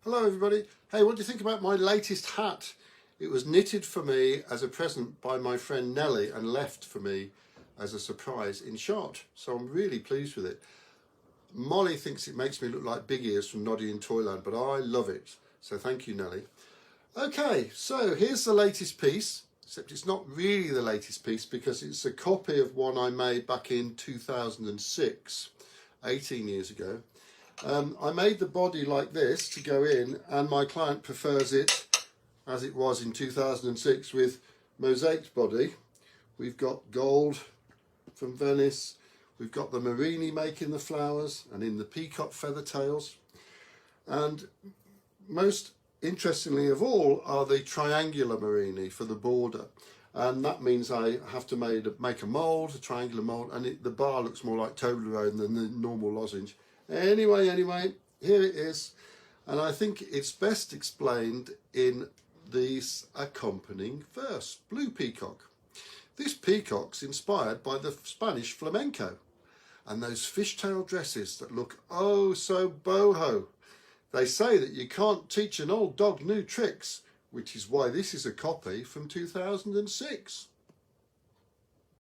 Hello everybody. Hey, what do you think about my latest hat? It was knitted for me as a present by my friend Nellie and left for me as a surprise in shot. So I'm really pleased with it. Molly thinks it makes me look like Big Ears from Noddy in Toyland, but I love it. So thank you, Nellie. Okay, so here's the latest piece, except it's not really the latest piece because it's a copy of one I made back in 2006, 18 years ago. I made the body like this to go in, and my client prefers it as it was in 2006 with mosaic body. We've got gold from Venice, we've got the Marini making the flowers and in the peacock feather tails, and most interestingly of all are the triangular Marini for the border, and that means I have to make a mould, a triangular mould, and the bar looks more like Toblerone than the normal lozenge. Anyway, here it is, and I think it's best explained in this accompanying verse, Blue Peacock. This peacock's inspired by the Spanish flamenco and those fishtail dresses that look oh so boho. They say that you can't teach an old dog new tricks, which is why this is a copy from 2006.